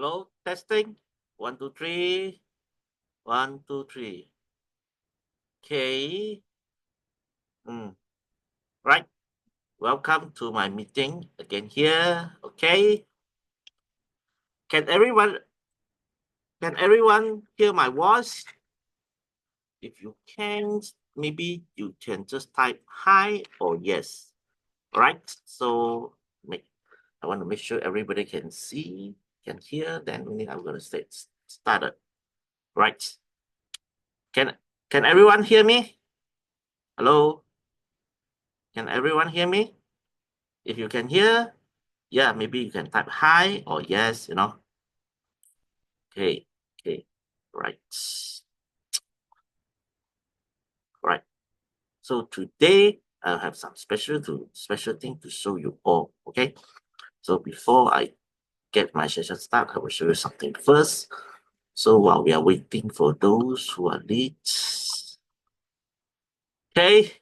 Hello, testing. 1, 2, 3. 1, 2, 3. Okay. Right. Welcome to my meeting again here. Okay. Can everyone hear my voice? If you can, maybe you can just type hi or yes. All right. So I want to make sure everybody can see, can hear. Then I'm going to say started. Right. Can everyone hear me? Hello. Can everyone hear me? If you can hear, yeah, maybe you can type hi or yes, Okay, right. Right. So today I have some special thing to show you all. Okay. So before I get my session started, I will show you something first. So while we are waiting for those who are late. Okay.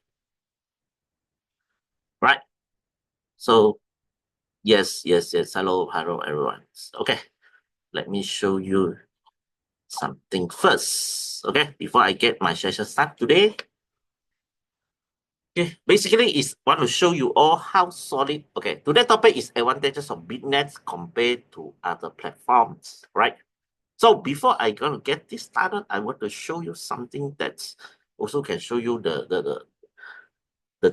Right. So yes. Hello, everyone. Okay. Let me show you something first. Okay, before I get my session started today. Okay, basically is want to show you all how solid. Okay, today's topic is advantages of BitNest compared to other platforms, right? So before I gonna get this started, I want to show you something that also can show you the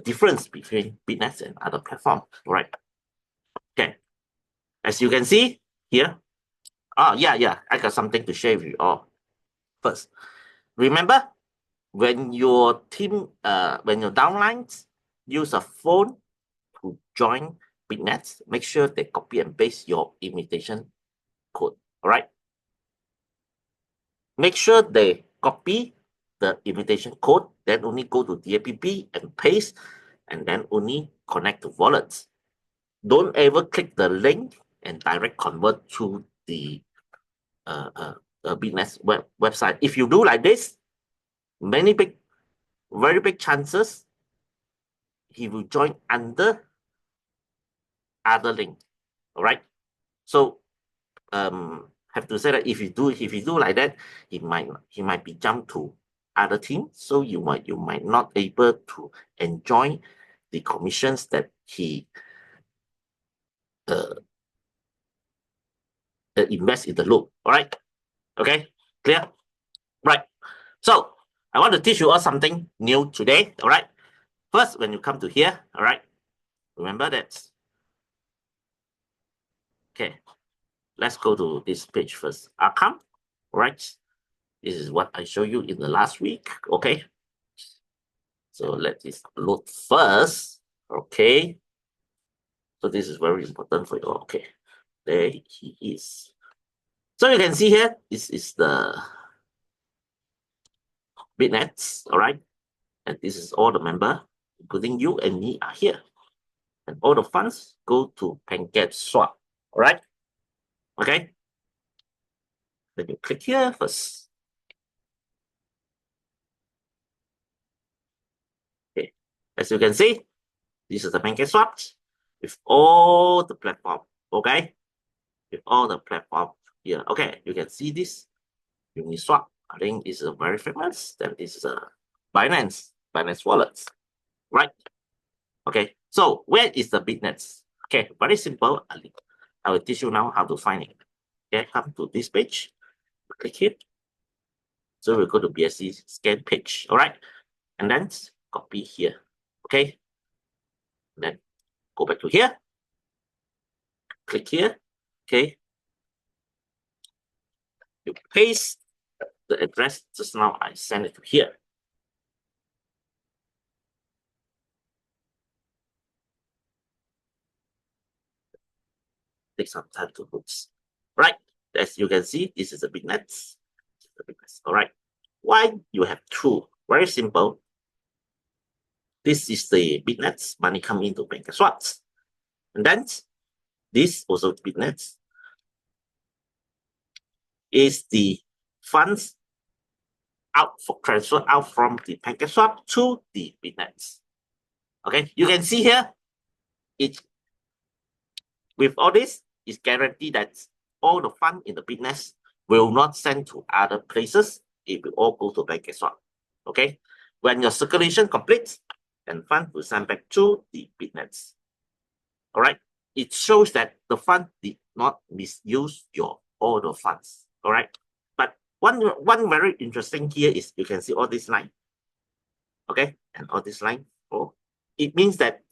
difference between BitNest and other platforms, right? Okay, as you can see here, yeah, I got something to share with you all. First, remember when your team, when your downlines use a phone to join BitNest, make sure they copy and paste your invitation code. All right. Make sure they copy the invitation code, then only go to the app and paste, and then only connect to wallets. Don't ever click the link and direct convert to the BitNest website. If you do like this, very big chances he will join under other link. All right. So have to say that if you do like that, he might be jumped to other team. So you might not able to enjoy the commissions that he invest in the loop. All right. Okay. Clear. Right. So I want to teach you all something new today. All right. First, when you come to here, all right, remember that. Okay. Let's go to this page first. Outcome. All right. This is what I showed you in the last week. Okay. So let this load first. Okay. So this is very important for you. Okay. There he is. So you can see here, this is the BitNets. All right. And this is all the member, including you and me, are here. And all the funds go to PancakeSwap. All right. Okay. Then you click here first. Okay. As you can see, this is the PancakeSwap with all the platform. Okay. With all the platform here. Okay. You can see this Uniswap. I think is a very famous. Then this is a Binance wallets, right? Okay. So where is the BitNest? Okay, very simple. I will teach you now how to find it. Okay, come to this page, click it. So we'll go to BSC scan page. All right, and then copy here. Okay, and then go back to here. Click here. Okay, you paste the address just now. I send it to here. Take some time to look. Right, as you can see, this is a BitNest. All right, why you have two? Very simple. This is the BitNets money coming into PancakeSwap, and then this also BitNets is the funds out for transfer out from the PancakeSwap to the BitNets. Okay, you can see here, it with all this is guaranteed that all the fund in the BitNest will not send to other places. It will all go to bank as well. Okay. When your circulation completes, then fund will send back to the BitNest. All right. It shows that the fund did not misuse all the funds. All right. But one very interesting here is you can see all this line. Okay, and all this line. Oh, it means that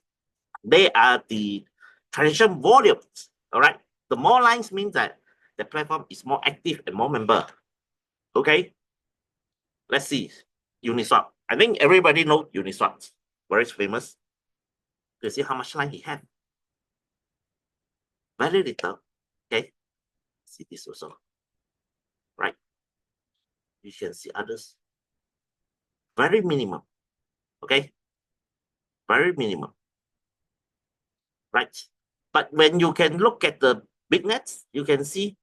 they are the transaction volumes. All right. The more lines means that the platform is more active and more member. Okay. Let's see. Uniswap. I think everybody knows Uniswap. Very famous. You see how much line he had? Very little. Okay. See this also. Right. You can see others. Very minimum. Okay. Very minimum. Right. But when you can look at the BitNet, you can see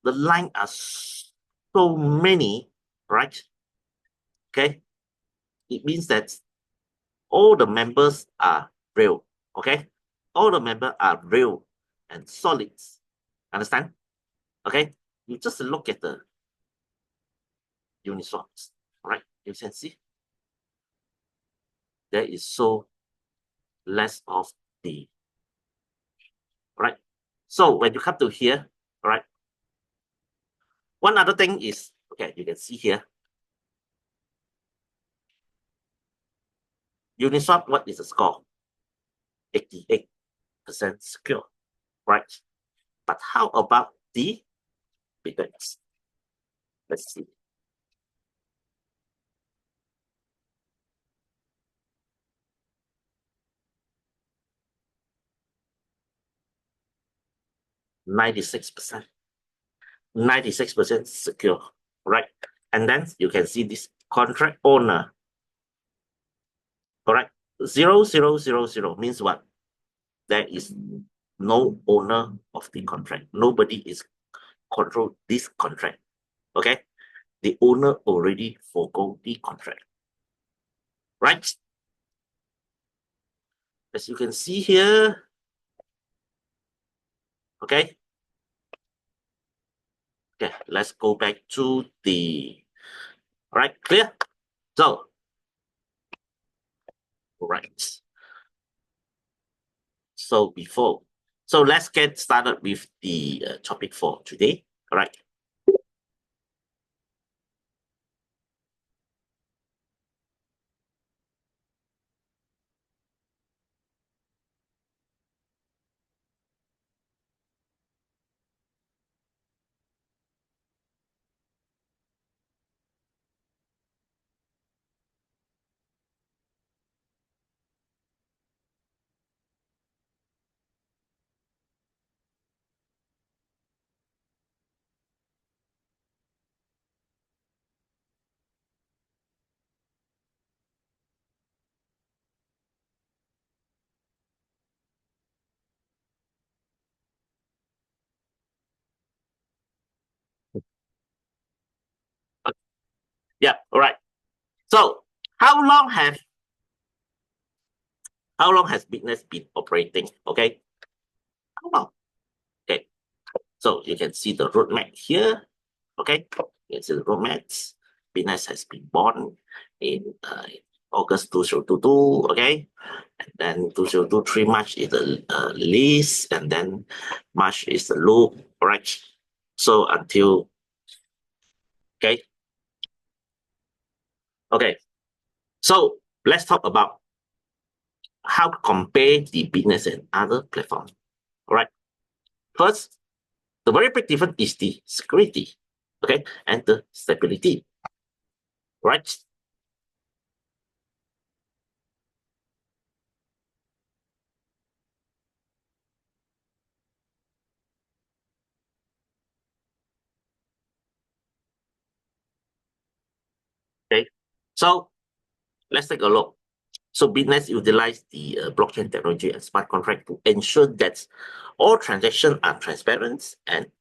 the line are so many, right? Okay. It means that all the members are real. Okay. All the members are real and solid. Understand? Okay. You just look at the Uniswaps, right? You can see there is so less of the right. So when you come to here, right? One other thing is okay, you can see here. Uniswap, what is the score? 88% secure, right? But how about the BitNest? Let's see. 96%. 96% secure, right? And then you can see this contract owner, correct? 0000 means what? There is no owner of the contract. Nobody is control this contract. Okay, the owner already forgo the contract, right? As you can see here, okay. Okay, let's go back to the right clear. So, right. So let's get started with the topic for today. All right. Yeah. All right. So how long has BitNest been operating? Okay. How long? Okay. So you can see the roadmap here. Okay. You can see the roadmaps. BitNest has been born in August 2022. Okay. And then 2023 March is the release, and then March is the loop. All right. So until okay. Okay. So let's talk about how to compare the BitNest and other platforms. All right. First, the very big difference is the security, okay, and the stability, right? Okay. So let's take a look. So BitNest utilize the blockchain technology and smart contract to ensure that all transactions are transparent and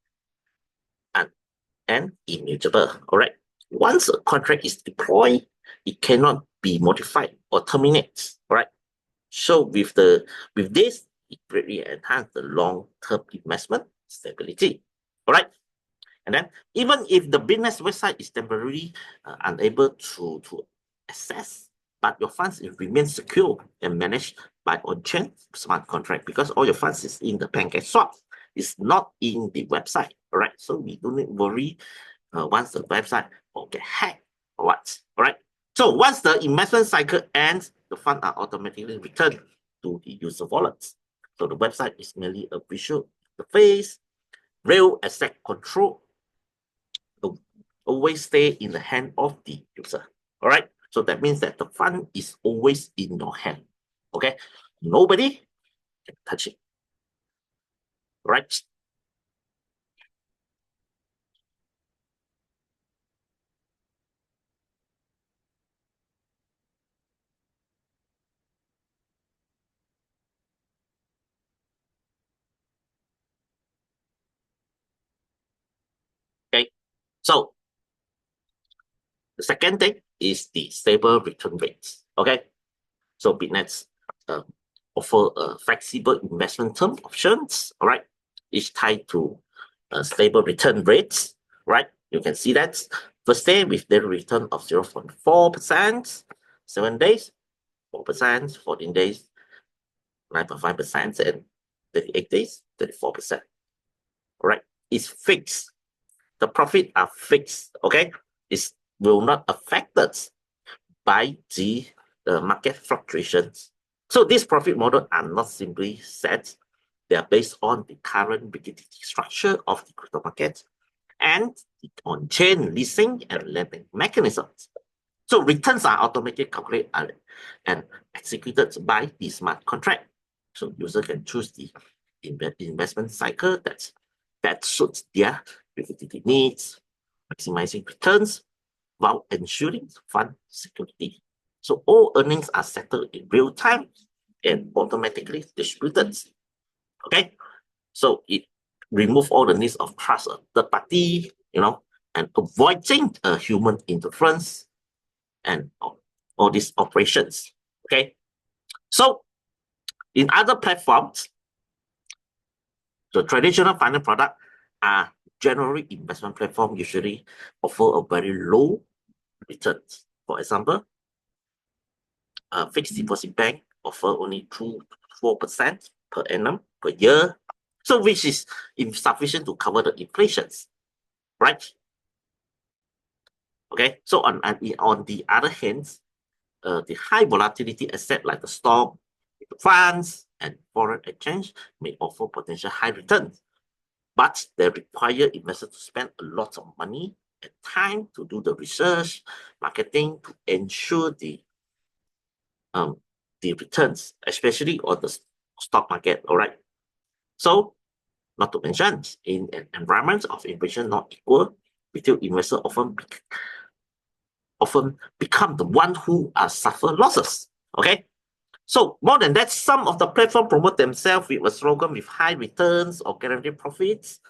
immutable. All right. Once a contract is deployed, it cannot be modified or terminated. All right. So with this, it greatly enhance the long-term investment stability. All right. And then even if the BitNest website is temporarily unable to access, but your funds remain secure and managed by on-chain smart contract because all your funds is in the pancake swap. It's not in the website. All right. So we don't need to worry once the website will get hacked or what. All right. So once the investment cycle ends, the funds are automatically returned to the user wallets. So the website is merely a visual interface. Real asset control will always stay in the hand of the user. All right. So that means that the fund is always in your hand. Okay. Nobody can touch it. Right. Okay. So the second thing is the stable return rates. Okay. So BitNets uh, offer flexible investment term options. All right. Each tied to stable return rates. Right. You can see that first day with the return of 0.4%, 7 days, 4%, 14 days, 9.5%, and 38 days, 34%. All right. It's fixed. The profit are fixed. Okay. It will not affected by the market fluctuations. So these profit models are not simply set. They are based on the current liquidity structure of the crypto market and the on-chain leasing and lending mechanisms. So returns are automatically calculated and executed by the smart contract. So user can choose the investment cycle that suits their liquidity needs, maximizing returns while ensuring fund security. So all earnings are settled in real time and automatically distributed. Okay, so it remove all the needs of trust a third party, and avoiding human interference and all these operations. Okay, so in other platforms, the traditional finance product are generally investment platform usually offer a very low returns. For example, fixed deposit bank offer only 2 to 4% per annum per year, so which is insufficient to cover the inflations, right? Okay, so on the other hand, the high volatility asset like the stock, funds, and foreign exchange may offer potential high returns, but they require investors to spend a lot of money and time to do the research, marketing to ensure um, the returns, especially on the stock market. All right. So, not to mention, in an environment of inflation not equal, retail investors often become the one who suffer losses. Okay. So more than that, some of the platform promote themselves with a slogan with high returns or guaranteed profits,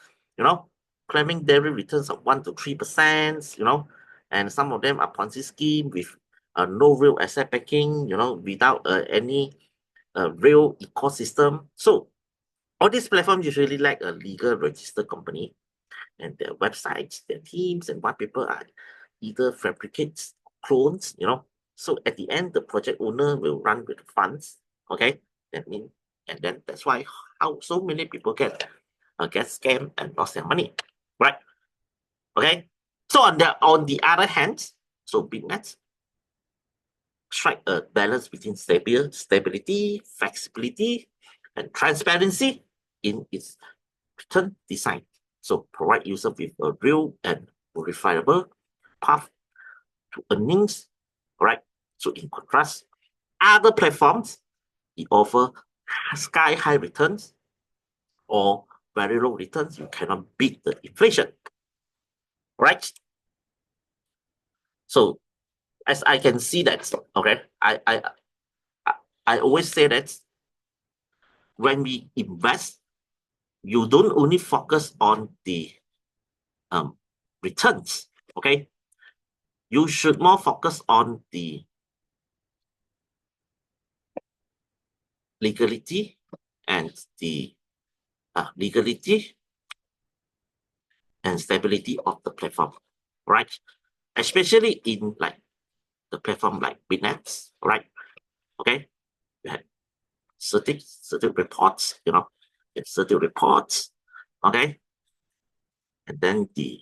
claiming daily returns of 1 to 3%, and some of them are Ponzi scheme with no real asset backing, without any real ecosystem. So all these platforms usually lack a legal registered company, and their websites, their teams, and white paper are either fabricates, clones, So at the end, the project owner will run with funds. Okay, that means, and then that's why how so many people get scammed and lost their money, right? Okay. So on the other hand, so BitNet strike a balance between stability, flexibility, and transparency in its return design. So provide user with a real and verifiable path to earnings, right? So in contrast, other platforms, it offer sky high returns or very low returns. You cannot beat the inflation, right? So as I can see that, okay, I always say that when we invest, you don't only focus on the um, returns, okay? You should more focus on the legality and the legality and stability of the platform, right? Especially in like the platform like BitNest, right? Okay, you have certain reports, certain reports, okay, and then the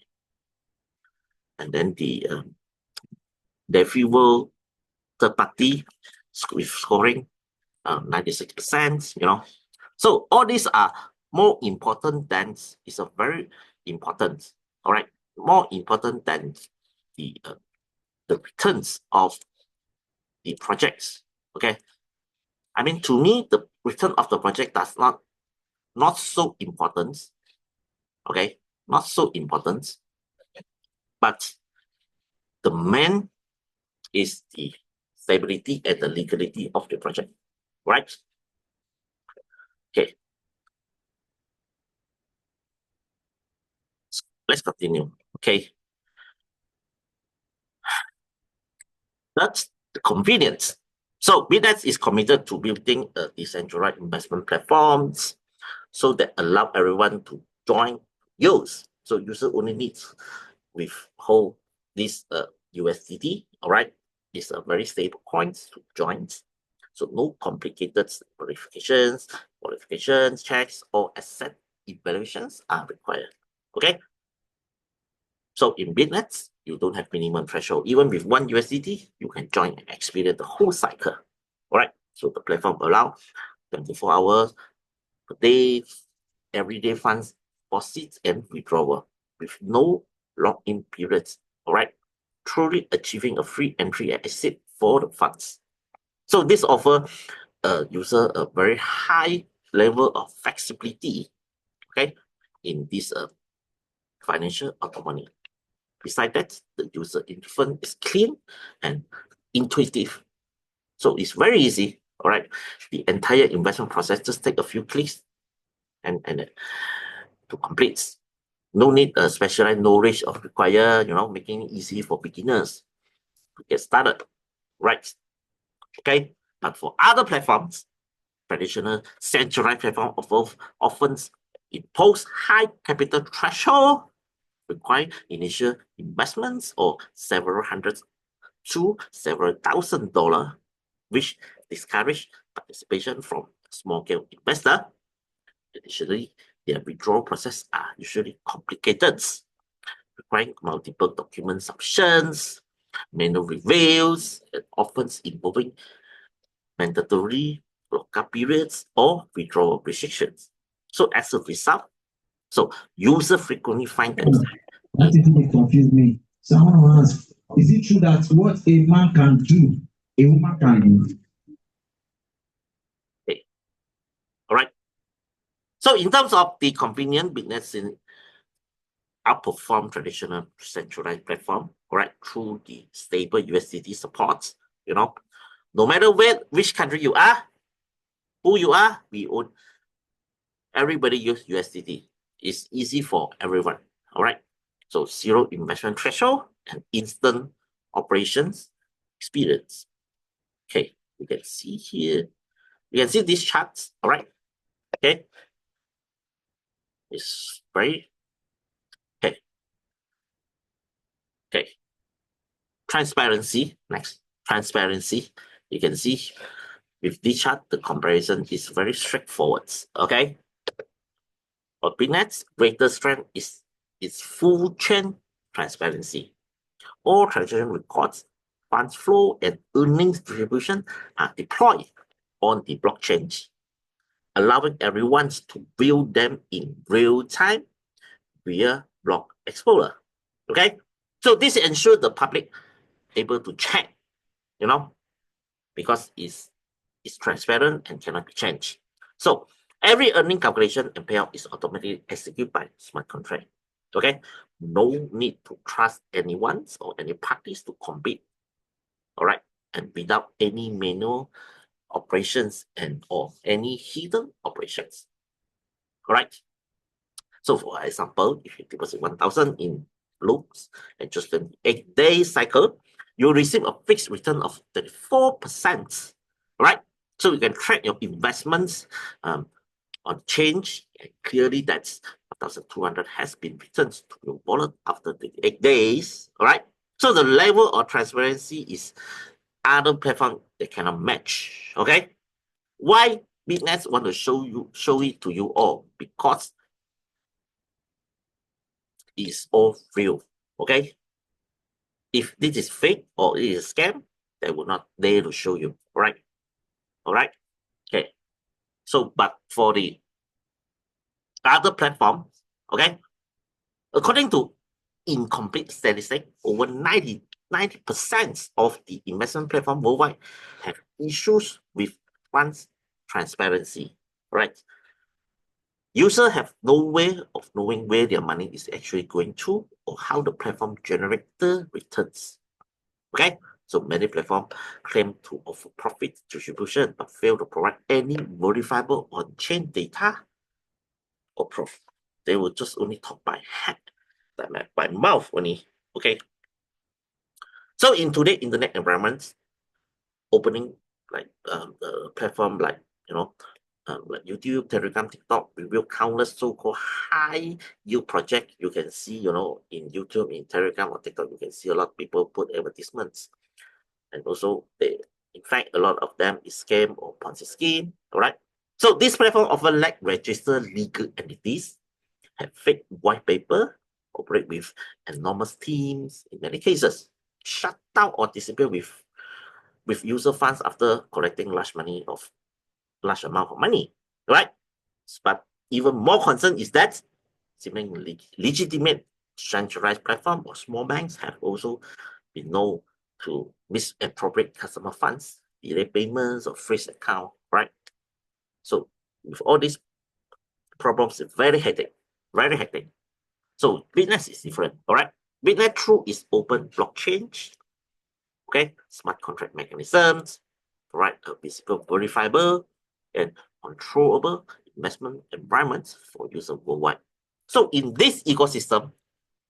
and then the fuel third party with scoring 96%, So all these are more important than, is a very important, all right, more important than the uh, the returns of the projects. Okay, I mean, to me, the return of the project does not so important. Okay, not so important, but the main is the stability and the legality of the project, right? Okay, let's continue. Okay, that's the convenience. So BitNest is committed to building a decentralized investment platforms so that allow everyone to join use. So user only needs withhold this USDT, all right? It's a very stable coin to join. So no complicated qualifications, checks, or asset evaluations are required. Okay. So in BitNet, you don't have minimum threshold. Even with one USDT, you can join and experience the whole cycle. All right. So the platform allows 24 hours per day, everyday funds deposits and withdrawal with no lock-in periods. All right. Truly achieving a free entry and exit for the funds. So this offers a user a very high level of flexibility, okay, in this financial autonomy. Besides that, the user interface is clean and intuitive. So it's very easy, all right? The entire investment process just take a few clicks and to complete. No need a specialized knowledge of require, making it easy for beginners to get started, right? Okay, but for other platforms, traditional centralized platform often impose high capital threshold, require initial investments or several hundred to several $1,000s, which discourage participation from small-scale investor. Additionally, their withdrawal process are usually complicated, requiring multiple document submissions, manual reviews, and often involving mandatory lockup periods or withdrawal restrictions. So as a result, users frequently find themselves. That thing confused me. Someone asked, is it true that what a man can do, a woman can do? Okay. All right. So in terms of the convenient business in outperform traditional centralized platform, right, through the stable USDT supports, no matter which country you are, who you are, everybody use USDT. It's easy for everyone, all right? So zero investment threshold and instant operations experience. Okay, you can see here, you can see these charts, all right? Okay, it's very, okay, okay. Transparency, next, transparency. You can see with this chart, the comparison is very straightforward, okay? For BitNet's greatest strength is its full chain transparency. All transaction records, funds flow, and earnings distribution are deployed on the blockchain, allowing everyone to view them in real time via Block Explorer. Okay, so this ensures the public able to check, because it's transparent and cannot be changed. So every earning calculation and payout is automatically executed by smart contract. Okay, no need to trust anyone or any parties to compete. All right, and without any manual operations and or any hidden operations. All right. So for example, if you deposit 1,000 in loops and just an 8-day cycle, you receive a fixed return of 34%. Right? So you can track your investments on change. And clearly, that's 1,200 has been returned to your wallet after 28 days. All right. So the level of transparency is other platform they cannot match. Okay. Why BitNest want to show it to you all? Because it's all real. Okay. If this is fake or it is scam, they will not dare to show you. All right. All right. Okay. So, but for the other platforms, okay, according to incomplete statistic, over 90% of the investment platform worldwide have issues with funds transparency, right? Users have no way of knowing where their money is actually going to or how the platform generates the returns. Okay, so many platforms claim to offer profit distribution but fail to provide any verifiable on-chain data or proof. They will just only talk by head, by mouth only. Okay, so in today's internet environment, opening like the platform like like YouTube, Telegram, TikTok reveal countless so-called high yield project. You can see, in YouTube, in Telegram or TikTok, you can see a lot of people put advertisements, and also they, in fact, a lot of them is scam or Ponzi scheme. All right. So this platform often lack registered legal entities, have fake white paper, operate with enormous teams in many cases, shut down or disappear with user funds after collecting large amount of money, right? But even more concern is that seeming legitimate centralized platform or small banks have also been known to misappropriate customer funds, delay payments, or freeze account, right? So with all these problems, it's very hectic, very hectic. So BitNest is different, all right? BitNest through its open blockchain, okay, smart contract mechanisms, provide a visible, verifiable, and controllable investment environment for users worldwide. So in this ecosystem,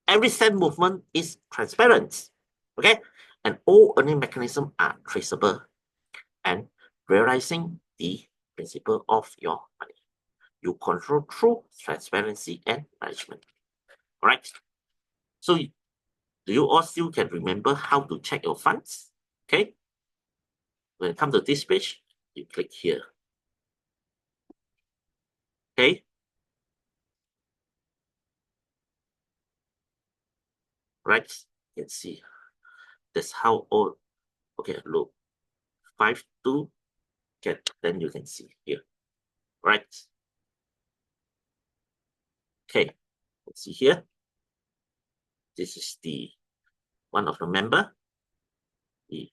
every cent movement is transparent, okay, and all earning mechanisms are traceable and realizing the principle of your money. You control through transparency and management. All right. So do you all still can remember how to check your funds? Okay. When it comes to this page, you click here. Okay. Right. You can see that's how all. Okay. Look, 5-2. Okay. Then you can see here. Right. Okay. Let's see here. This is the one of the member. He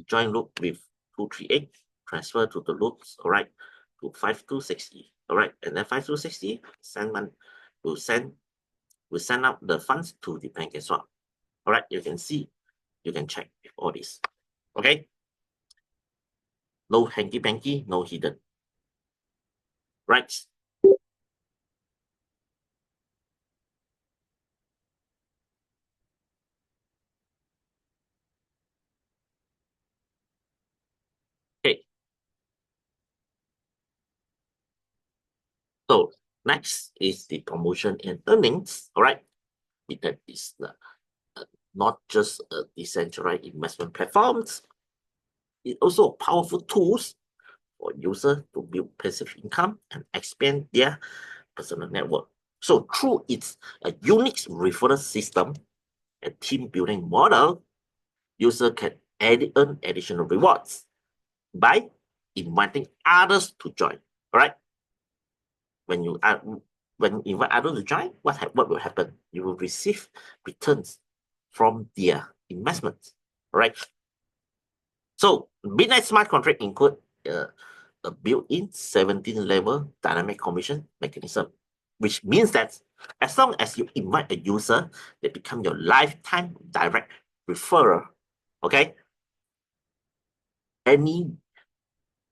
join loop with 238, transfer to the loops, all right, to 5260, all right, and then 5260 send one will send out the funds to the bank as well. All right, you can see, you can check all this. Okay, no hanky panky, no hidden. Right. Okay. So next is the promotion and earnings. All right, that is not just a decentralized investment platforms. It also powerful tools for users to build passive income and expand their personal network. So through its a unique referral system and team building model, user can earn additional rewards by inviting others to join. All right. When you invite others to join, what will happen? You will receive returns from their investments. All right. So Midnight Smart Contract include a built-in 17-level dynamic commission mechanism, which means that as long as you invite a user, they become your lifetime direct referrer. Okay, any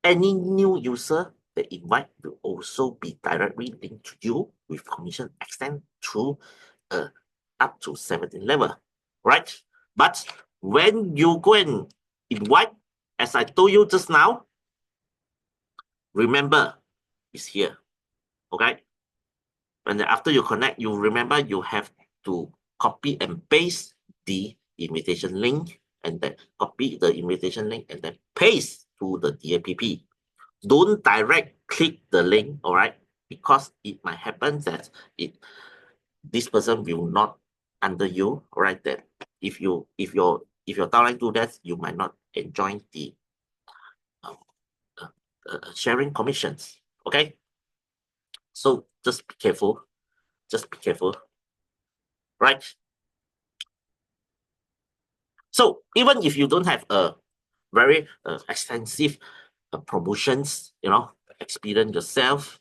new user they invite will also be directly linked to you with commission extend to up to 17 level, right? But when you go and invite, as I told you just now, remember, it's here, okay? And then after you connect, you remember you have to copy and paste the invitation link, and then copy the invitation link and then paste to the DAPP. Don't direct click the link, all right? Because it might happen that this person will not under you, all right? That if your downline do that, you might not enjoy the um, sharing commissions. Okay, so just be careful. Just be careful, right? So even if you don't have a very extensive promotions, experience yourself,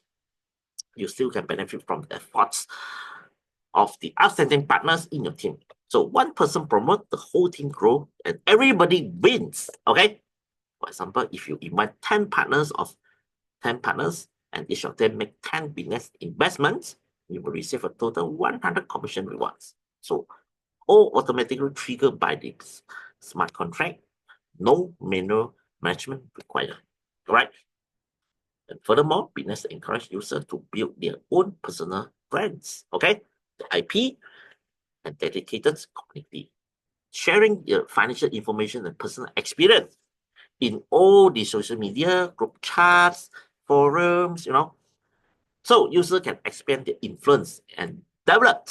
you still can benefit from the efforts of the outstanding partners in your team. So one person promote, the whole team grow, and everybody wins. Okay. For example, if you invite 10 partners and each of them make 10 business investments, you will receive a total 100 commission rewards. So all automatically triggered by the smart contract, no manual management required. All right. And furthermore, business encourage users to build their own personal brands. Okay. The IP and dedicated community. Sharing your financial information and personal experience in all the social media, group chats, forums, So users can expand their influence and develop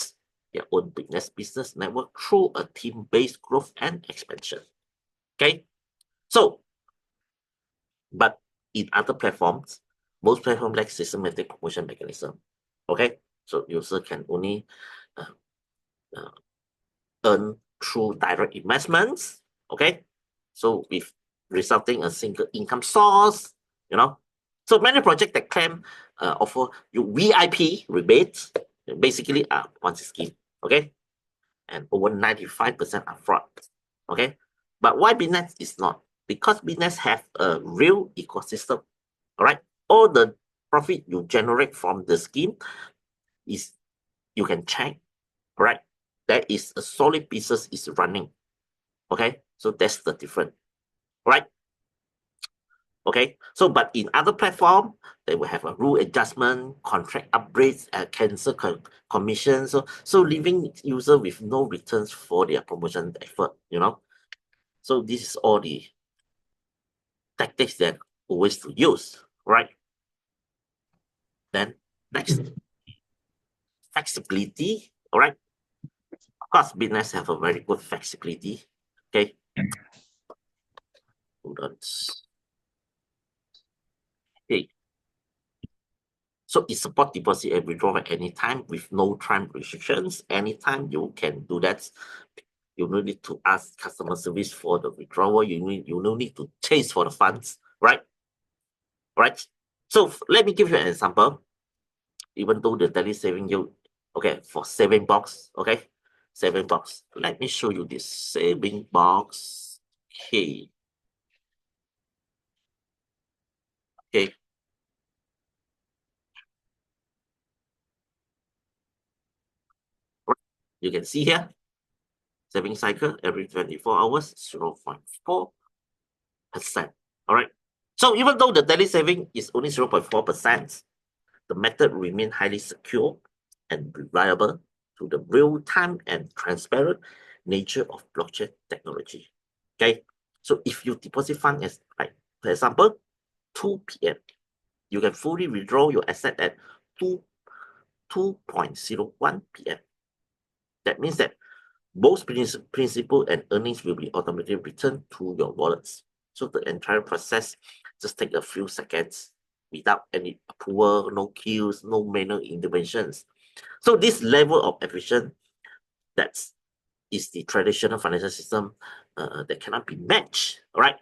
their own business network through a team-based growth and expansion. Okay. So, but in other platforms, most platforms lack systematic promotion mechanism. Okay. So user can only uh, uh, earn through direct investments. Okay. So with resulting a single income source, you know. So many projects that claim offer you VIP rebates, basically are Ponzi scheme. Okay. And over 95% are fraud. Okay. But why BitNest is not? Because BitNest have a real ecosystem. All right. All the profit you generate from the scheme is you can check. All right. That is a solid business is running. Okay. So that's the difference. Right. Okay. So, but in other platform, they will have a rule adjustment, contract upgrades, cancel commission. So leaving user with no returns for their promotion effort. So this is all the tactics that always to use, right? Then next, flexibility. All right. Of course, business have a very good flexibility. Okay. Hold on. Okay. So it support deposit and withdrawal at any time with no time restrictions. Anytime you can do that. You no need to ask customer service for the withdrawal. You no need to chase for the funds, right? Right. So let me give you an example. Even though the daily saving you, okay, for saving box, okay, saving box. Let me show you this saving box. Okay. Okay. You can see here, saving cycle every 24 hours, 0.4%. All right. So even though the daily saving is only 0.4%, the method remains highly secure and reliable to the real-time and transparent nature of blockchain technology. Okay. So if you deposit fund as, like, for example, 2 p.m., you can fully withdraw your asset at 2.01 p.m. That means that both principal and earnings will be automatically returned to your wallets. So the entire process just take a few seconds without any approval, no queues, no manual interventions. So this level of efficiency that is the traditional financial system that cannot be matched. All right.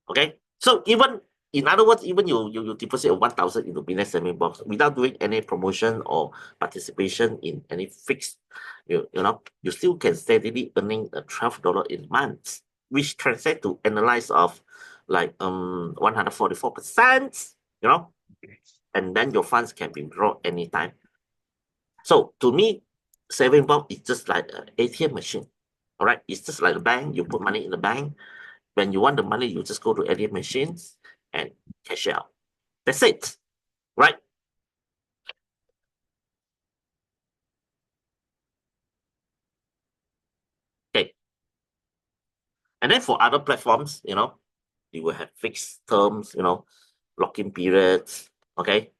Okay. So even in other words, even you deposit 1,000 into business saving box without doing any promotion or participation in any fixed, you still can steadily earning a $12 in months, which translates to analyze of like 144%, and then your funds can be drawn anytime. So to me, saving box is just like an ATM machine. All right, it's just like a bank. You put money in the bank. When you want the money, you just go to ATM machines and cash out. That's it, right? And then for other platforms, you will have fixed terms, lock-in periods, okay?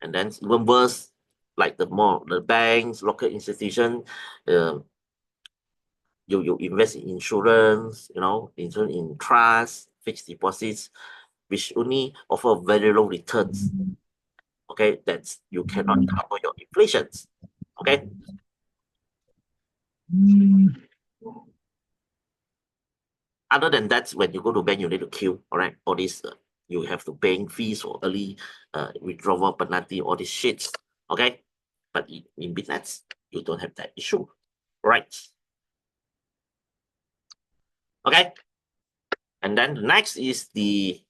And then even worse, like the banks, local institution, uh, you invest in insurance, insurance in trust, fixed deposits, which only offer very low returns. Okay, that's you cannot cover your inflations. Okay. Other than that, when you go to bank, you need to queue. All right, all these you have to paying fees for early withdrawal penalty, all these shits. Okay, but in BitNet, you don't have that issue, right? Okay, and then next is the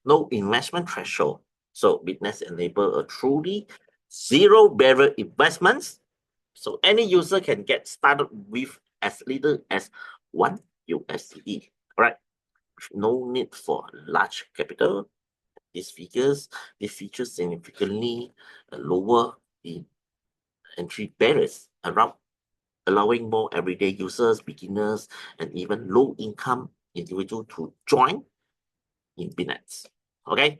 no investment threshold. So BitNet enable a truly zero barrier investments. So any user can get started with as little as one USD. All right, no need for large capital. These features significantly lower the entry barriers around, allowing more everyday users, beginners, and even low-income individuals to join in BitNet. Okay.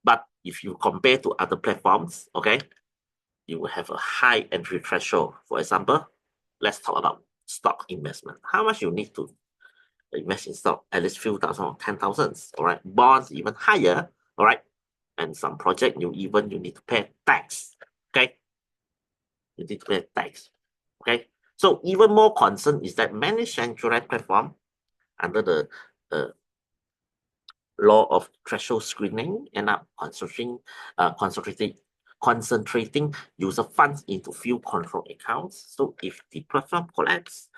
But if you compare to other platforms, okay, you will have a high entry threshold. For example, let's talk about stock investment. How much you need to invest in stock? At least few thousand or 10,000. All right. Bonds even higher. All right. And some project you need to pay tax. Okay. You need to pay tax. Okay. So even more concern is that many centralized platform under the uh, law of threshold screening end up concentrating user funds into few control accounts. So if the platform collapse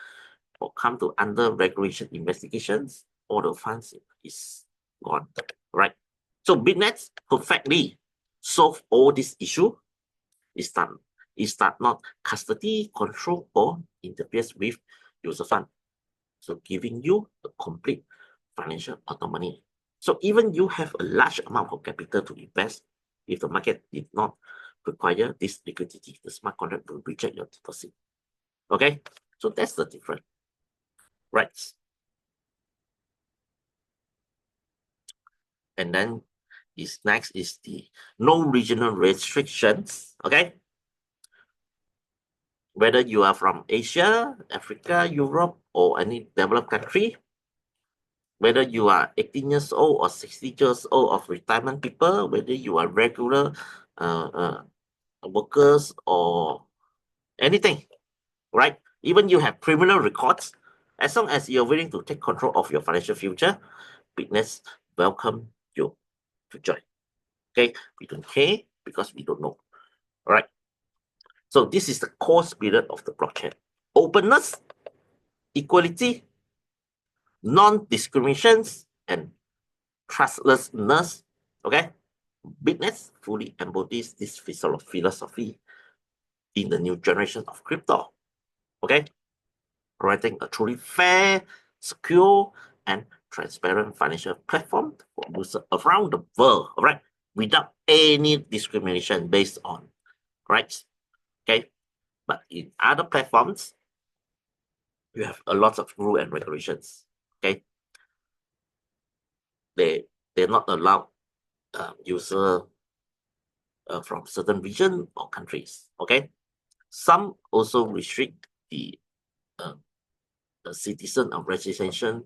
or come to under regulation investigations, all the funds is gone, right? So BitNet perfectly solve all this issue. Is that not custody, control, or interferes with user fund. So giving you a complete financial autonomy. So even you have a large amount of capital to invest, if the market did not require this liquidity, the smart contract will reject your deposit. Okay, so that's the difference, right? And then next is the no regional restrictions. Okay, whether you are from Asia, Africa, Europe, or any developed country, whether you are 18 years old or 60 years old of retirement people, whether you are regular uh, uh, workers or anything, right? Even you have criminal records, as long as you're willing to take control of your financial future, BitNest welcome you to join. Okay, we don't care because we don't know. All right. So this is the core spirit of the blockchain: openness, equality, non-discriminations, and trustlessness. Okay, BitNest fully embodies this philosophy in the new generation of crypto. Okay, providing a truly fair, secure, and transparent financial platform for users around the world. All right, without any discrimination based on rights. Okay, but in other platforms, you have a lot of rules and regulations. Okay, they they're not allowed user from certain region or countries. Okay, some also restrict uh, the citizen of registration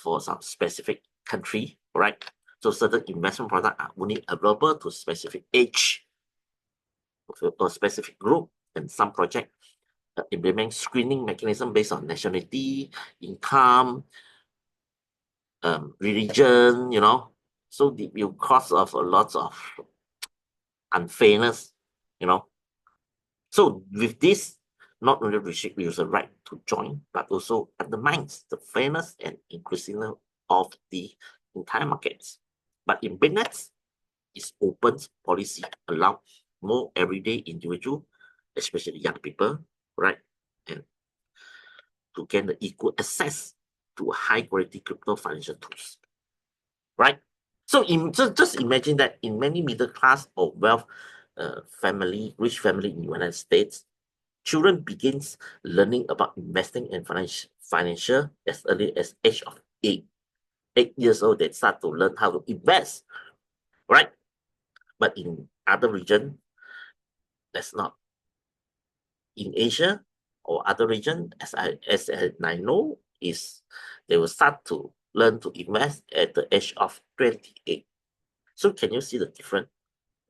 for some specific country, right? So certain investment products are only available to specific age or specific group, and some project implement screening mechanism based on nationality, income, religion, So it will cause of a lot of unfairness, you know. So with this, not only restrict user right to join, but also undermines the fairness and inclusiveness of the entire markets. But in BitNet, its open policy allow more everyday individual, especially young people, right, and to gain the equal access to high quality crypto financial tools, right? So just imagine that in many middle class or wealth rich family in the United States, children begins learning about investing and financial as early as age of 8 years old. They start to learn how to invest, right? But in other region, that's not. In Asia or other region, as I know, is they will start to learn to invest at the age of 28. So can you see the difference?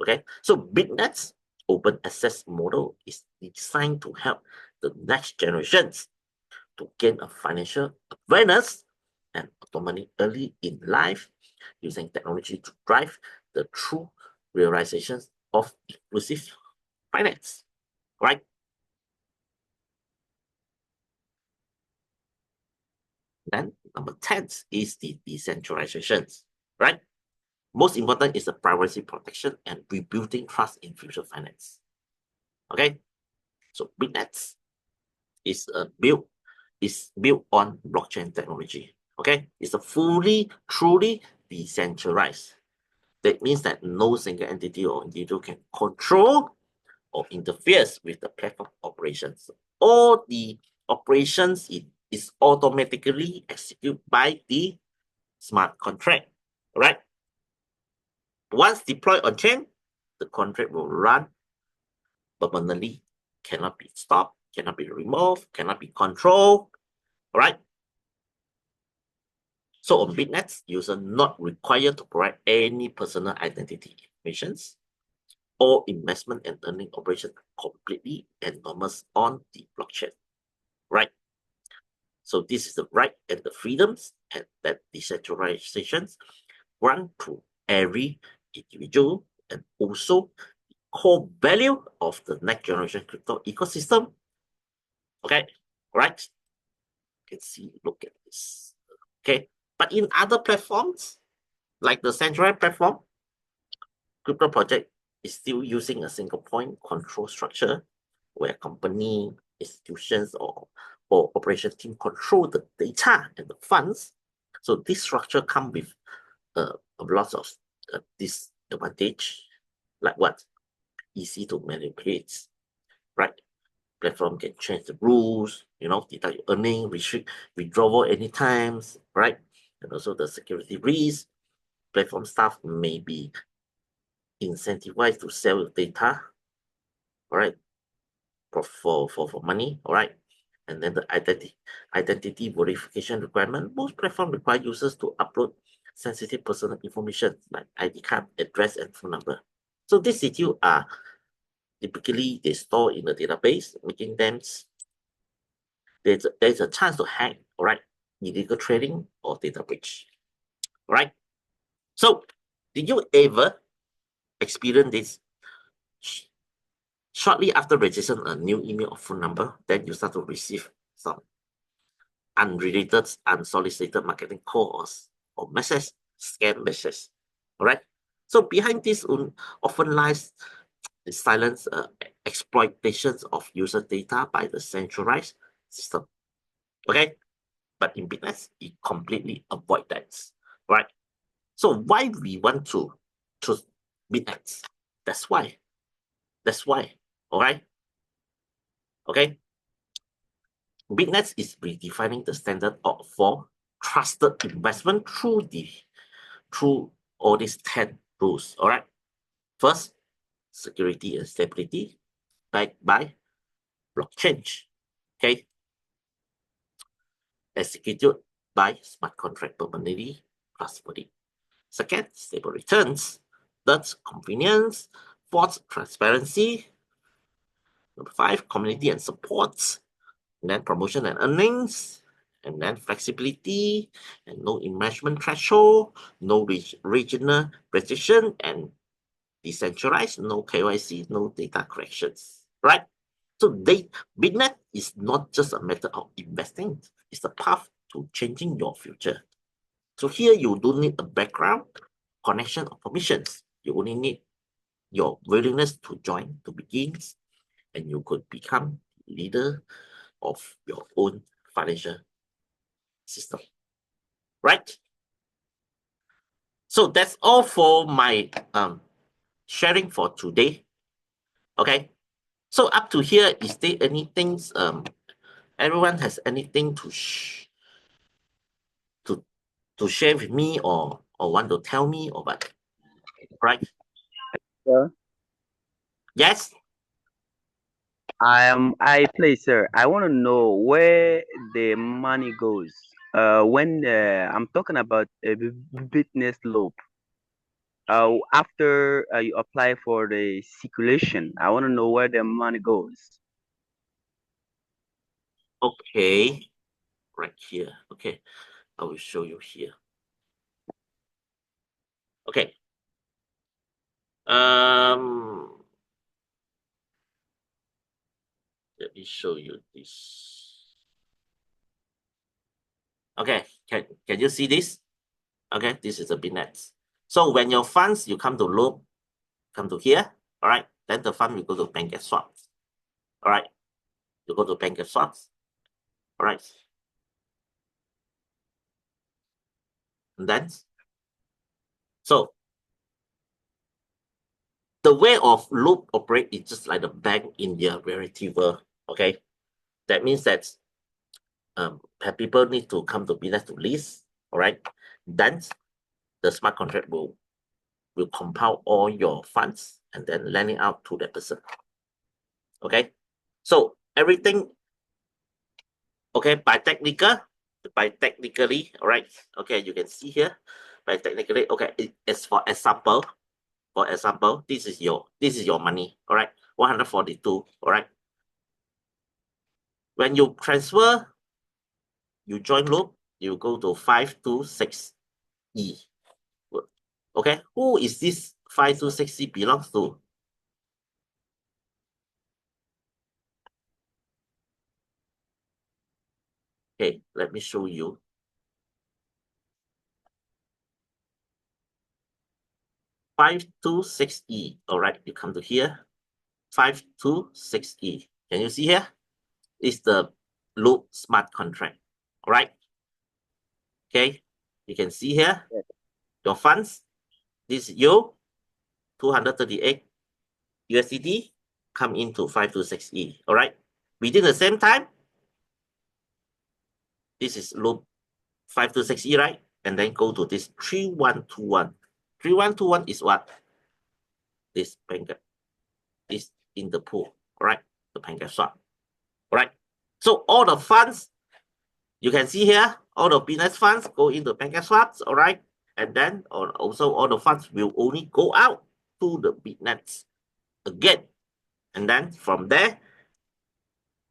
Okay, so BitNet's open access model is designed to help the next generations to gain a financial awareness and autonomy early in life, using technology to drive the true realizations of inclusive finance, right? Then number 10 is the decentralization, right? Most important is the privacy protection and rebuilding trust in future finance. Okay, so BitNet is built on blockchain technology. Okay, it's a fully, truly decentralized. That means that no single entity or individual can control or interferes with the platform operations. All the operations is automatically executed by the smart contract, right? Once deployed on chain, the contract will run permanently, cannot be stopped, cannot be removed, cannot be controlled, right? So on BitNet, user not required to provide any personal identity information. All investment and earning operations are completely anonymous on the blockchain, right? So this is the right and the freedoms and that decentralizations grant to every individual, and also core value of the next generation crypto ecosystem. Okay, right? You can see, look at this. Okay, but in other platforms, like the centralized platform, crypto project is still using a single point control structure where company, institutions, or operation team control the data and the funds. So this structure comes with a lot of disadvantage, like what? Easy to manipulate, right? Platform can change the rules, deduct your earning, restrict withdrawal anytime, right? And also the security risk. Platform staff may be incentivized to sell data, all right, for money, all right. And then the identity verification requirement. Most platforms require users to upload sensitive personal information like ID card, address, and phone number. So these details are typically they store in the database, making them there's a chance to hack, all right, illegal trading or data breach, all right. So did you ever experience this? Shortly after registering a new email or phone number, then you start to receive some unrelated, unsolicited marketing calls or message, scam message. All right. So behind this often lies the silent exploitations of user data by the centralized system. Okay. But in business, it completely avoid that. Right. So why we want to choose business? That's why. That's why. All right. Okay. BitNest is redefining the standard for trusted investment through all these 10 rules. All right. First, security and stability backed by blockchain. Okay. Executed by smart contract permanently trustworthy. Second, stable returns. Third, convenience. Fourth, transparency. Number five, community and support. And then promotion and earnings, and then flexibility, and no investment threshold, no regional restriction, and decentralized, no KYC, no data corrections, right? So BitNet is not just a method of investing, it's a path to changing your future. So here you don't need a background, connection, or permissions. You only need your willingness to join to begin, and you could become leader of your own financial system, right? So that's all for my sharing for today. Okay, So up to here, is there anything, everyone has anything to share with me or want to tell me or what? Right? Sir, Yes? please, sir. I want to know where the money goes. When I'm talking about a business loan, after you apply for the circulation, I want to know where the money goes. Okay. Right here. Okay. I will show you here. Okay. Let me show you this. Okay, can you see this? Okay, this is a BitNest. So when your funds, you come to loop, come to here, all right, then the fund will go to bank swaps. All right, you go to bank swaps. All right. And then, so the way of loop operate is just like the bank in their receiver. Okay, that means that people need to come to BitNest to list. All right, then the smart contract will compile all your funds and then lend it out to that person. Okay, so everything, okay, by technically, all right, okay, you can see here, by technically, okay, it's for example, this is your money, all right, 142, all right. When you transfer, you join loop, you go to 526E. Okay, who is this 526E belongs to? Okay, let me show you. 526E. All right, you come to here. 526E. Can you see here? It's the loop smart contract. All right. Okay. You can see here Yes. your funds. This is you 238 USDT come into 526E. All right. Within the same time, this is loop 526E, right? And then go to this 3121. 3121 is what? This banker is in the pool. All right. The banker swap. All right. So all the funds you can see here, all the business funds go into bank swaps. All right. And then also all the funds will only go out to the BitNest again. And then from there,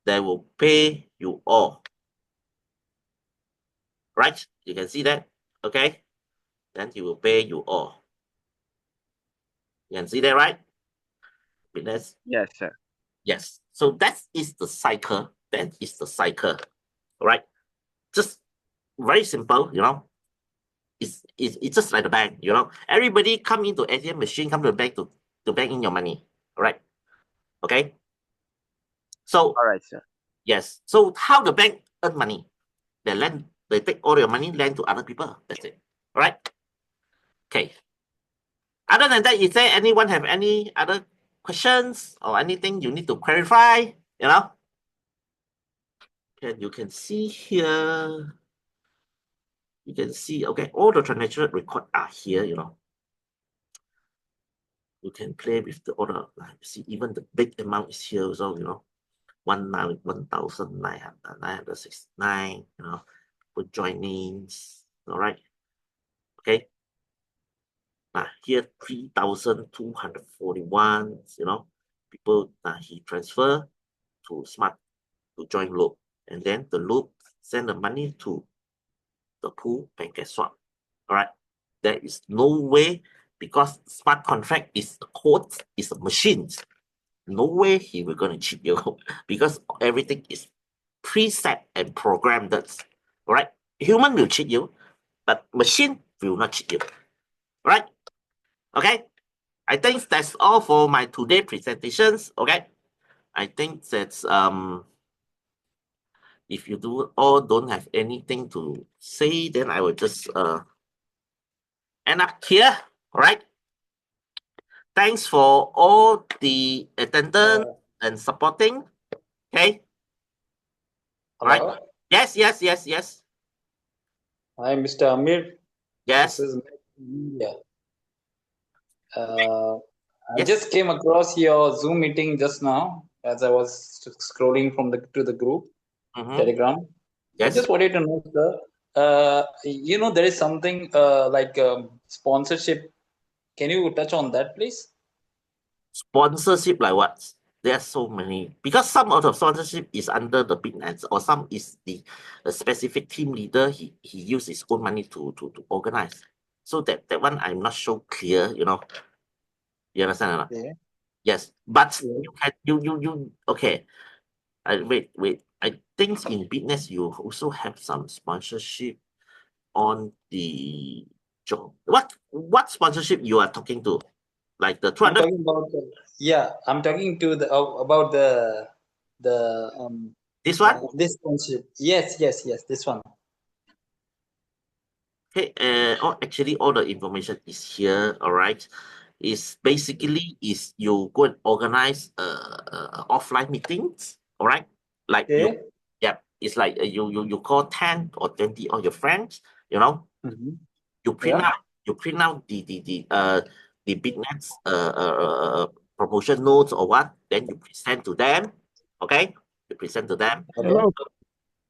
they will pay you all. Right? You can see that. Okay. Then he will pay you all. You can see that, right? BitNest. Yes, sir. Yes. So that is the cycle. That is the cycle. All right. Just very simple, it's just like the bank, Everybody come into ATM machine, come to the bank to bank in your money. All right. Okay. So All right, sir. yes. So how the bank earn money? They take all your money, lend to other people. That's it. All right. Okay. Other than that, is there anyone have any other questions or anything you need to clarify? You can see here. You can see, okay, all the transaction record are here, You can play with all the, see, even the big amount is here also, 1,969, for joinings. All right. Okay. Here 3,241, people he transfer to smart to join loop. And then the loop send the money to the pool bank swap. All right. There is no way, because smart contract is a code, is a machine. No way he will gonna cheat you because everything is preset and programmed. All right. Human will cheat you, but machine will not cheat you. All right. Okay. I think that's all for my today presentations. Okay. I think that's if you don't have anything to say, then I will just end up here. All right. Thanks for all the attendance and supporting. Okay. Right. Hello. Yes, yes, yes, yes. Hi, Mr. Amir. Yes. This is India. I Yes. just came across your Zoom meeting just now as I was scrolling from the to the group Telegram. I Yes. just wanted to know, sir. There is something like sponsorship. Can you touch on that, please? Sponsorship like what? There are so many because some of the sponsorship is under the BitNest or some is the specific team leader. He use his own money to organize. So that one I'm not so clear. You understand or not? Yeah. Yes, but Yeah. you can you okay. Wait. I think in BitNest you also have some sponsorship on the job. What sponsorship you are talking to? Like the I'm 200 talking about I'm talking to the about the this one? this sponsorship. Yes, this one. Okay, actually, all the information is here. All right, is basically is you go and organize offline meetings. All right, like you, Okay. yeah, it's like you call 10 or 20 of your friends. You know, Mm-hmm. you print Yeah. out you print out the BitNets promotion notes or what, then you present to them. Okay, you present to them. Okay. Hello.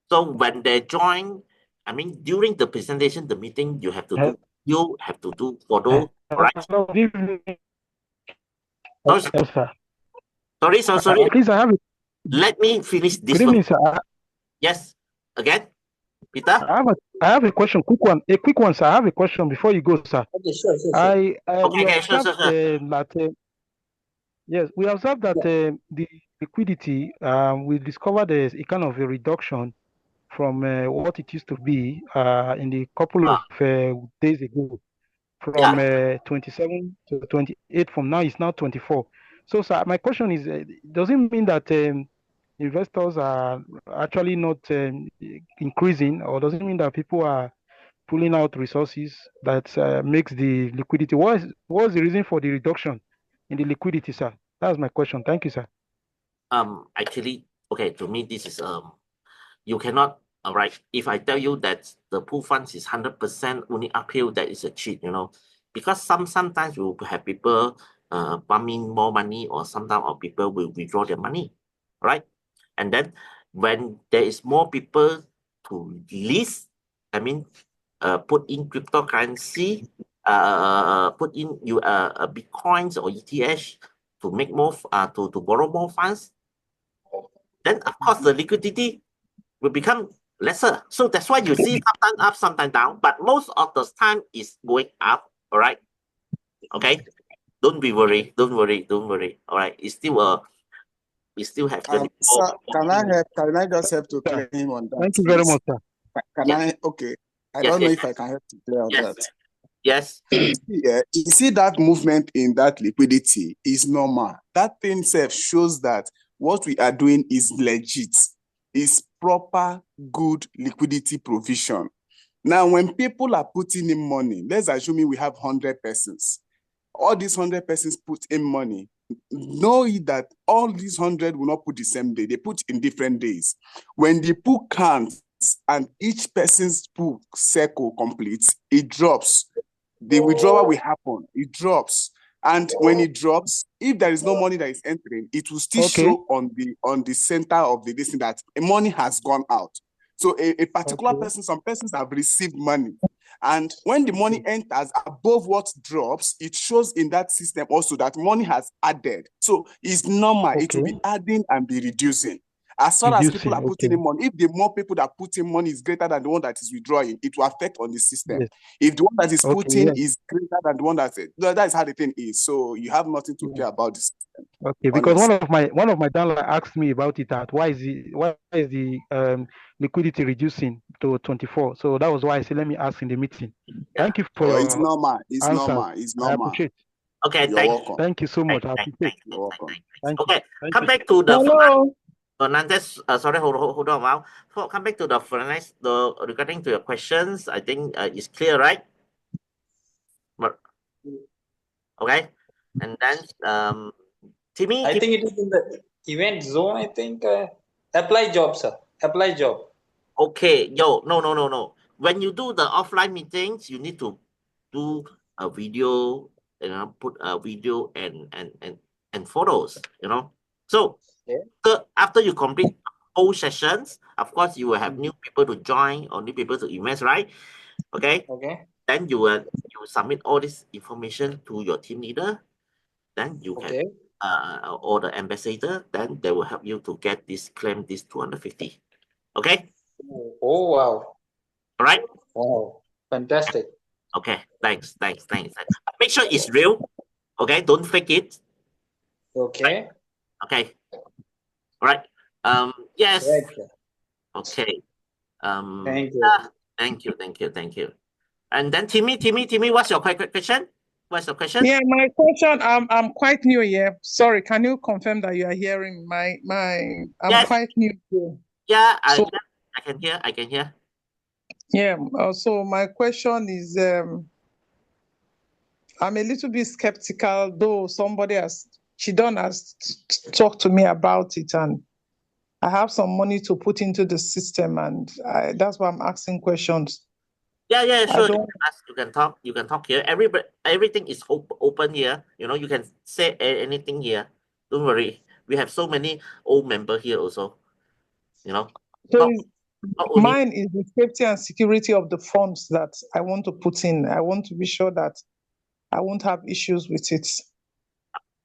So when they join, I mean, during the presentation, the meeting, you have to do photo, all right? Hello. Good evening. Sorry, Yes, sir. sorry. Please, I have a Let me finish good this one. evening, sir. Yes, again, Peter. I have a question, quick one. A quick one, sir. I have a question before you go, sir. Okay. Sure. We Okay, sure, observed sure, sure. that yes, we observed that Yeah. the liquidity we discovered there's a kind of a reduction from what it used to be in the couple of days ago, from Yeah. 27 to 28. From now, it's now 24. So, sir, my question is, does it mean that investors are actually not increasing, or does it mean that people are pulling out resources that makes the liquidity? What's the reason for the reduction in the liquidity, sir? That's my question. Thank you, sir. Actually, okay, to me, this is you cannot, all right, if I tell you that the pool funds is 100% only uphill, that is a cheat, because sometimes we will have people pump in more money, or sometimes our people will withdraw their money, right? And then when there is more people to list, I mean, put in cryptocurrency, put in bitcoins or ETH to make more, to borrow more funds, then of course the liquidity will become lesser. So that's why you see sometimes up, sometimes down, but most of the time is going up. All right. Okay. Don't be worried. Don't worry. All right. We still have 24. Sir, can I just help to Sir, clear him on that, thank you very please? much, sir. Can Yes. I? Okay. I Yes. don't know Yes. if I can help to clear on Yes. that. Yes. Yeah, you see that movement in that liquidity is normal. That thing self shows that what we are doing is legit, is proper, good liquidity provision. Now, when people are putting in money, let's assume we have 100 persons. All these 100 persons put in money. Know that all these 100 will not put the same day. They put in different days. When the pool counts and each person's pool circle completes, it drops. The withdrawal will happen. It drops. And when it drops, if there is no money that is entering, it will still Okay. show on the center of the listing that money has gone out. So a particular person, some persons have received money. And when the money enters above what drops, it shows in that system also that money has added. So it's normal. It will be adding and be reducing. As far as people are putting in money, if the more people that put in money is greater than the one that is withdrawing, it will affect on the system. Yes. If the one that is putting Yes. is greater than the one that is how the thing is. So you have nothing to care about this system. Okay, because Honestly. one of my downline asked me about it, that why is the liquidity reducing to 24? So that was why I said let me ask in the meeting. Thank you for Oh, your it's normal. It's answers. normal. It's I normal. appreciate. Okay. You're welcome. Thank you so much. I appreciate. You're welcome. Thank you. Okay. Thank Come you. back to the Hello. Fernandez. Sorry, hold on a while. Come back to the Fernandez. Regarding to your questions, I think it's clear, right? Okay. And then Timmy. I think it is in the Event zone, I think. Apply job, sir. Apply job. Okay, no. When you do the offline meetings, you need to do a video, put a video and photos, So, Okay. after you complete whole sessions, of course, you will have new people to join or new people to invest, right? Okay. Okay. Then you submit all this information to your team leader. Then you can Okay. or the ambassador. Then they will help you to get this claim this 250. Okay. Oh, wow. All right. Wow. Fantastic. Okay. Thanks. Make sure it's real. Okay. Don't fake it. Okay. Okay. All right. Yes. Right, sir. Okay. Thank you. Thank you. And then Timmy, what's your question? What's your question? Yeah, my question. I'm quite new here. Sorry, can you confirm that you are hearing my? I'm Yes. quite new here. Yeah, So I can hear. yeah. So my question is, I'm a little bit skeptical, though Chidon has talked to me about it, and I have some money to put into the system, and that's why I'm asking questions. Yeah, sure. don't- You can talk. You can talk here. Everything is open here. You can say anything here. Don't worry. We have so many old members here also. So Not only. mine is the safety and security of the funds that I want to put in. I want to be sure that I won't have issues with it.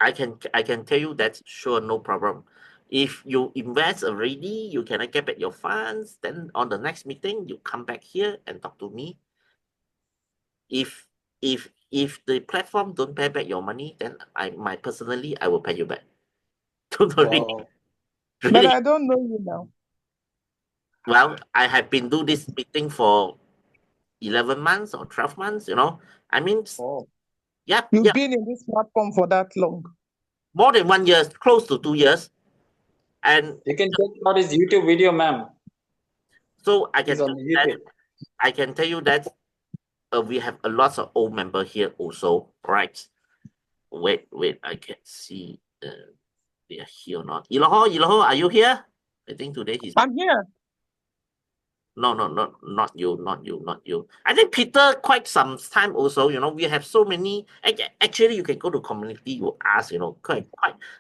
I can tell you that sure, no problem. If you invest already, you cannot get back your funds. Then on the next meeting, you come back here and talk to me. If the platform don't pay back your money, then I will pay you back. Don't worry. Wow. But Really. I don't know you now. Well, I have been do this meeting for 11 months or 12 months. I mean, Oh. yeah, You've been in this platform for that long. more than 1 year, close to 2 years, and You can check out his YouTube video, ma'am. so I He's on YouTube. can tell you that we have a lot of old member here also, right? Wait, I can see they are here or not. Iloho, are you here? I think today he's. I'm here. No, not you. I think Peter quite some time also. We have so many. Actually, you can go to community. You ask. Quite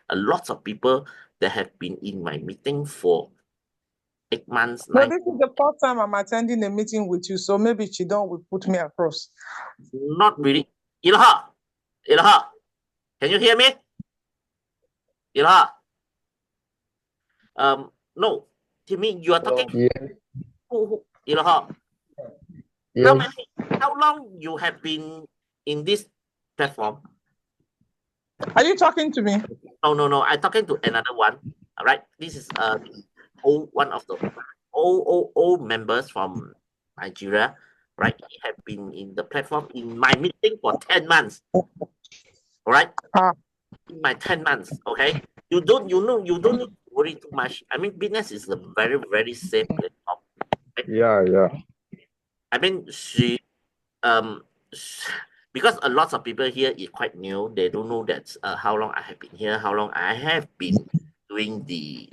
a lot of people that have been in my meeting for 8 months, So 9. this is the first time I'm attending a meeting with you. So maybe Chidon will put me across. Not really. Iloha, can you hear me? Iloha. No, Timmy, you are talking. Yes, Who? Iloha. yes. How long you have been in this platform? Are you talking to me? No. I'm talking to another one. All right. This is one of the old members from Nigeria. Right. He have been in the platform in my meeting for 10 months. All right. In my 10 months. Okay. You don't need to worry too much. I mean, BitNest is a very, very safe platform. Right? Yeah. I mean, because a lot of people here is quite new. They don't know that how long I have been here, how long I have been doing the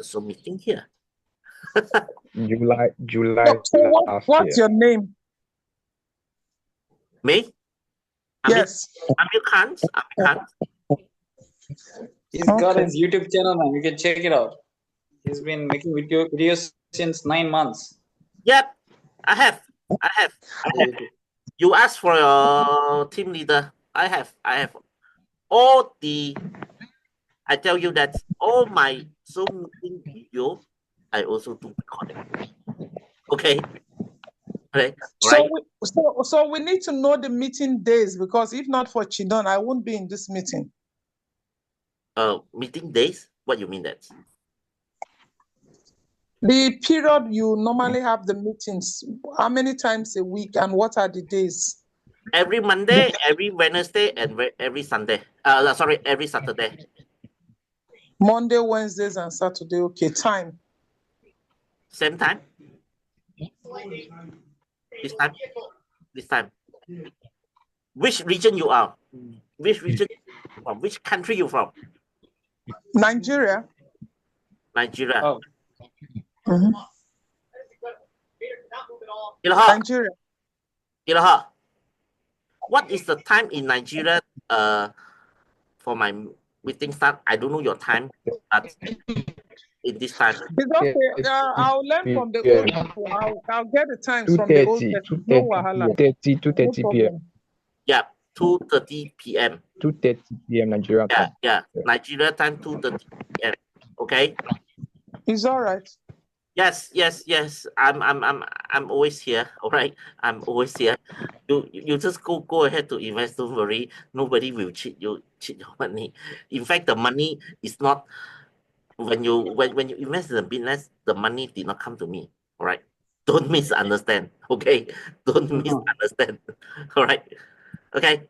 Zoom meeting here. July So last what's year. your name? Me? Yes. Amir Khan. He's got Okay. his YouTube channel, man. You can check it out. He's been making videos since 9 months. Yep, I have. You asked for your team leader. I have all the. I tell you that all my Zoom meeting video, I also do recording. Okay. Right. So we need to know the meeting days, because if not for Chidon, I won't be in this meeting. Meeting days. What you mean that? The period you normally have the meetings, how many times a week, and what are the days? Every Monday, every Wednesday, and every Sunday. Sorry, every Saturday. Monday, Wednesdays, and Saturday. Okay, time. Same time. This time. Which region you are? Which region you from? Which country you from? Nigeria. Nigeria. Oh, Mhm. Ilaha, Nigeria. Ilaha, what is the time in Nigeria for my meeting start? I don't know your time, but in this time. It's okay. I'll learn from the old people. I'll get the times from the old 2:30, person. No 2:30 wahala. p.m. 2:30, No 2:30 p.m. problem. Yeah, 2:30 p.m. 2:30 p.m. Nigeria Yeah, time. yeah. Nigeria time 2:30 p.m. Okay. It's all right. Yes, yes, yes. I'm always here. All right. I'm always here. You just go ahead to invest. Don't worry. Nobody will cheat your money. In fact, the money is not when you invest in the business, the money did not come to me. All right. Don't misunderstand. Okay. Don't misunderstand. All right. Okay.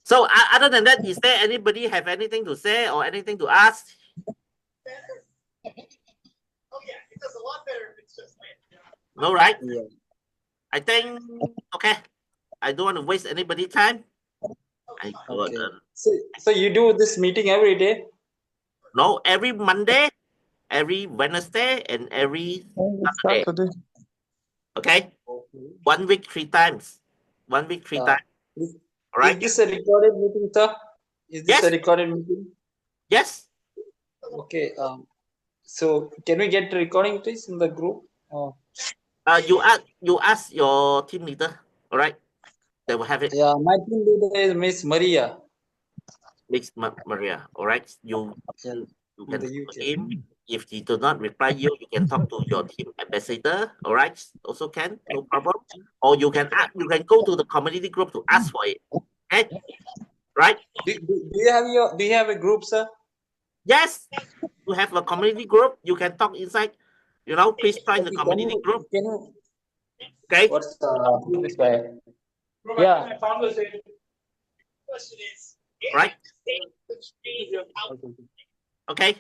So other than that, is there anybody have anything to say or anything to ask? No, right? yeah. I think okay. I don't want to waste anybody's time. I got Okay. So you do this meeting every day? no every Monday, every Wednesday, and every Saturday. Saturday. Okay, Okay. 1 week 3 times. 1 week 3 times. Is, All is right. this a recorded meeting, sir? Is this Yes. a recorded meeting? Yes. Okay. So can we get the recording, please, in the group? Oh. You ask your team leader. All right. They will have it. Yeah, my team leader is Miss Maria. Miss Maria. All right. You Yeah, you in can the talk to UK. him. If he does not reply you can talk to your team ambassador. All right. Also can no problem. Or you can go to the community group to ask for it. Okay. Right. Do you have a group, sir? Yes. You have a community group. You can talk inside. Please join the Okay, community group. can you Okay. what's this guy? Yeah. Right. Okay.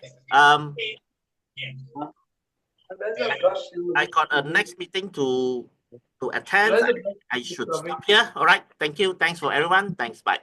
I got a next meeting to attend. I should stop here. All right. Thank you. Thanks for everyone. Thanks. Bye.